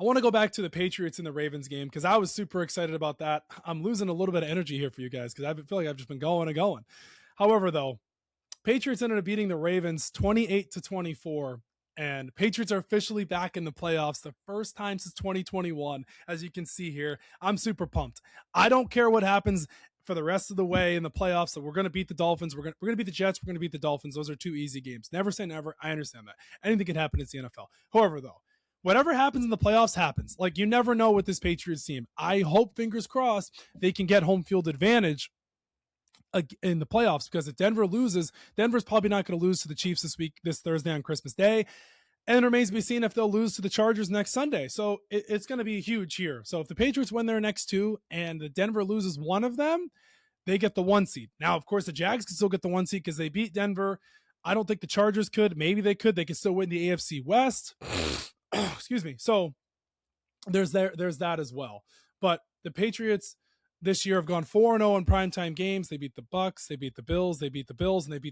I want to go back to the Patriots and the Ravens game because I was super excited about that. I'm losing a little bit of energy here for you guys because I feel like I've just been going and going. However, though, Patriots ended up beating the Ravens 28-24. And Patriots are officially back in the playoffs the first time since 2021. As you can see here, I'm super pumped. I don't care what happens for the rest of the way in the playoffs. So we're going to beat the Dolphins. We're going to beat the Jets. We're going to beat the Dolphins. Those are two easy games. Never say never. I understand that. Anything can happen in the NFL. However, though, whatever happens in the playoffs happens. Like, you never know with this Patriots team. I hope, fingers crossed, they can get home field advantage in the playoffs, because if Denver loses, Denver's probably not going to lose to the Chiefs this Thursday on Christmas Day. And it remains to be seen if they'll lose to the Chargers next Sunday. So it's going to be huge here. So if the Patriots win their next two and the Denver loses one of them, they get the 1 seed. Now, of course, the Jags can still get the 1 seed because they beat Denver. I don't think the Chargers could. Maybe they could. They could still win the AFC West. Excuse me. So there's that as well. But the Patriots this year have gone 4-0 in primetime games. They beat the Bucks, they beat the Bills, and they beat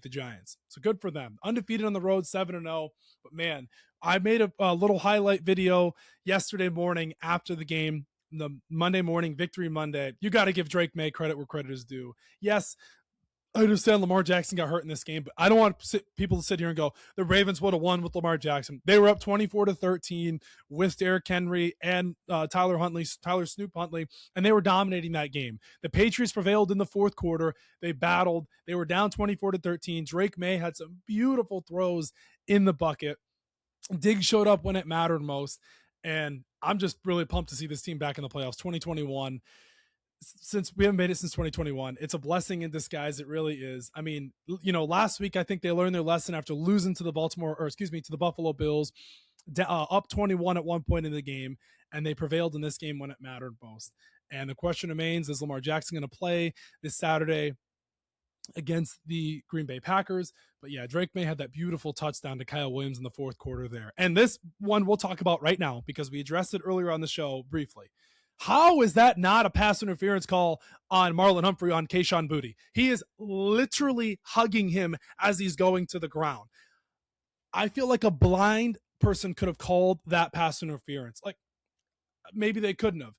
the Giants. So good for them. Undefeated on the road, 7-0. But man, I made a little highlight video yesterday morning after the game, the Monday morning, Victory Monday. You got to give Drake May credit where credit is due. Yes, I understand Lamar Jackson got hurt in this game, but I don't want people to sit here and go, the Ravens would have won with Lamar Jackson. They were up 24-13 with Derrick Henry and Tyler Snoop Huntley, and they were dominating that game. The Patriots prevailed in the fourth quarter. They battled. They were down 24-13. Drake May had some beautiful throws in the bucket. Diggs showed up when it mattered most, and I'm just really pumped to see this team back in the playoffs. 2021. Since we haven't made it since 2021, it's a blessing in disguise. It really is. I mean, last week, I think they learned their lesson after losing to the Buffalo Bills, up 21 at one point in the game, and they prevailed in this game when it mattered most. And the question remains, is Lamar Jackson going to play this Saturday against the Green Bay Packers? But yeah, Drake May had that beautiful touchdown to Kyle Williams in the fourth quarter there. And this one we'll talk about right now because we addressed it earlier on the show briefly. How is that not a pass interference call on Marlon Humphrey on Kayshon Boutte? He is literally hugging him as he's going to the ground. I feel like a blind person could have called that pass interference. Like, maybe they couldn't have.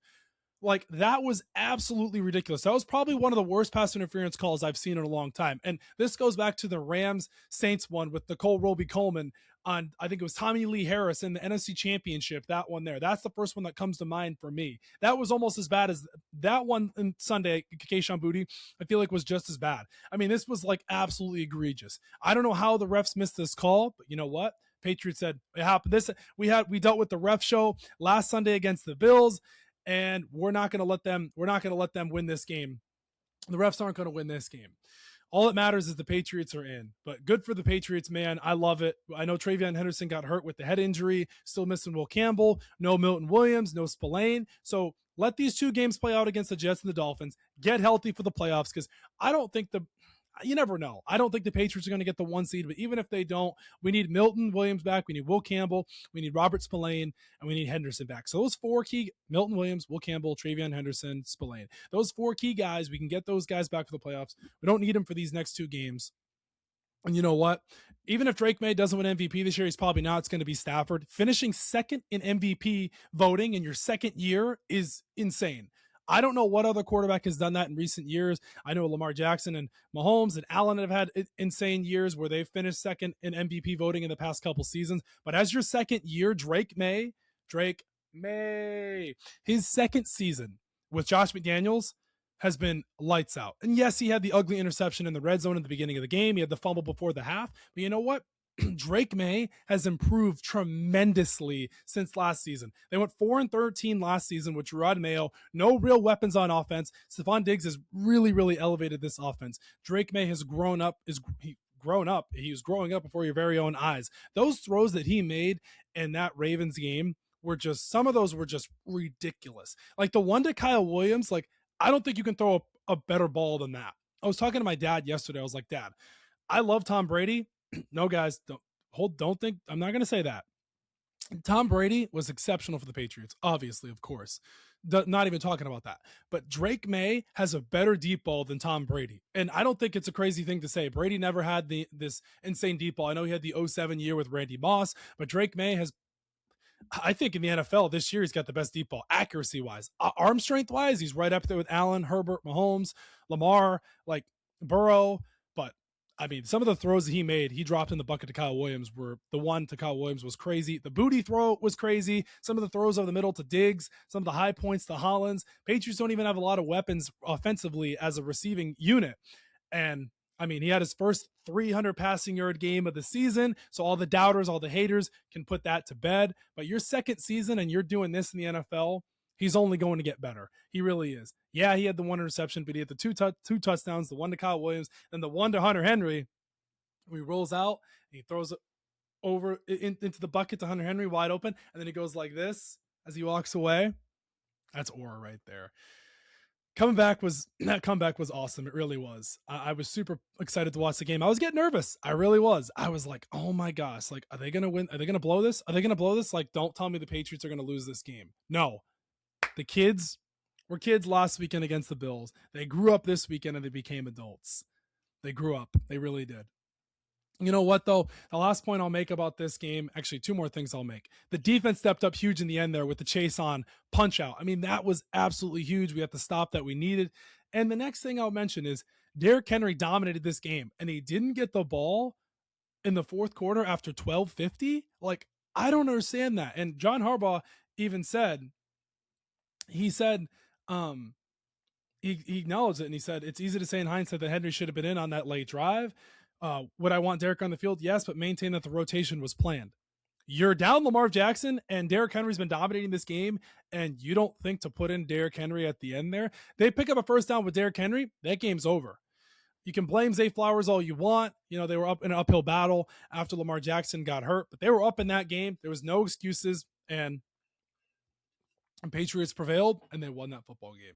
Like, that was absolutely ridiculous. That was probably one of the worst pass interference calls I've seen in a long time. And this goes back to the Rams-Saints one with Nicole Roby-Coleman on, I think it was Tommy Lee Harris in the NFC Championship, that one there. That's the first one that comes to mind for me. That was almost as bad as that one in Sunday, Kayshon Boutte, I feel like was just as bad. I mean, this was like absolutely egregious. I don't know how the refs missed this call, but you know what? Patriots said it happened. We dealt with the ref show last Sunday against the Bills, and we're not going to let them win this game. The refs aren't going to win this game. All that matters is the Patriots are in. But good for the Patriots, man. I love it. I know Travion Henderson got hurt with the head injury, still missing Will Campbell, no Milton Williams, no Spillane. So let these two games play out against the Jets and the Dolphins. Get healthy for the playoffs, because I don't think you never know. I don't think the Patriots are going to get the 1 seed, but even if they don't, we need Milton Williams back. We need Will Campbell. We need Robert Spillane, and we need Henderson back. So those four key, Milton Williams, Will Campbell, Travion Henderson, Spillane, those four key guys, we can get those guys back for the playoffs. We don't need them for these next two games. And you know what? Even if Drake May doesn't win MVP this year, he's probably not. It's going to be Stafford. Finishing second in MVP voting in your second year is insane. I don't know what other quarterback has done that in recent years. I know Lamar Jackson and Mahomes and Allen have had insane years where they've finished second in MVP voting in the past couple seasons. But as your second year, Drake May, his second season with Josh McDaniels has been lights out. And yes, he had the ugly interception in the red zone at the beginning of the game. He had the fumble before the half. But you know what? Drake May has improved tremendously since last season. They went 4-13 last season with Gerard Mayo. No real weapons on offense. Stephon Diggs has really, really elevated this offense. Drake May has grown up. He was growing up before your very own eyes. Those throws that he made in that Ravens game some of those were just ridiculous. Like the one to Kyle Williams, like I don't think you can throw a better ball than that. I was talking to my dad yesterday. I was like, Dad, I love Tom Brady. No, guys, don't think I'm not going to say that. Tom Brady was exceptional for the Patriots, obviously, of course. Not even talking about that. But Drake May has a better deep ball than Tom Brady. And I don't think it's a crazy thing to say. Brady never had this insane deep ball. I know he had the 2007 year with Randy Moss, but Drake May has I think in the NFL this year, he's got the best deep ball accuracy wise, arm strength wise. He's right up there with Allen, Herbert, Mahomes, Lamar, like Burrow. But I mean, some of the throws that he made, he dropped in the bucket to Kyle Williams. Were the one to Kyle Williams was crazy. The booty throw was crazy. Some of the throws over the middle to Diggs, some of the high points to Hollins. Patriots don't even have a lot of weapons offensively as a receiving unit. And I mean, he had his first 300 passing yard game of the season. So all the doubters, all the haters can put that to bed. But your second season and you're doing this in the NFL, he's only going to get better. He really is. Yeah, he had the one interception, but he had the two touchdowns, the one to Kyle Williams and the one to Hunter Henry. He rolls out and he throws it over into the bucket to Hunter Henry wide open. And then he goes like this as he walks away. That's aura right there. That comeback was awesome. It really was. I was super excited to watch the game. I was getting nervous. I really was. I was like, oh my gosh, like, are they going to win? Are they going to blow this? Are they going to blow this? Like, don't tell me the Patriots are going to lose this game. No, the kids were kids last weekend against the Bills. They grew up this weekend and they became adults. They grew up. They really did. You know what, though? The last point I'll make about this game, actually, two more things I'll make. The defense stepped up huge in the end there with the chase on punch out. I mean, that was absolutely huge. We had the stop that we needed. And the next thing I'll mention is Derrick Henry dominated this game, and he didn't get the ball in the fourth quarter after 12:50. Like, I don't understand that. And John Harbaugh even said, he acknowledged it, and he said, it's easy to say in hindsight that Henry should have been in on that late drive. Would I want Derrick on the field? Yes, but maintain that the rotation was planned. You're down Lamar Jackson, and Derrick Henry's been dominating this game, and you don't think to put in Derrick Henry at the end there? They pick up a first down with Derrick Henry, that game's over. You can blame Zay Flowers all you want. You know, they were up in an uphill battle after Lamar Jackson got hurt, but they were up in that game. There was no excuses, and Patriots prevailed, and they won that football game.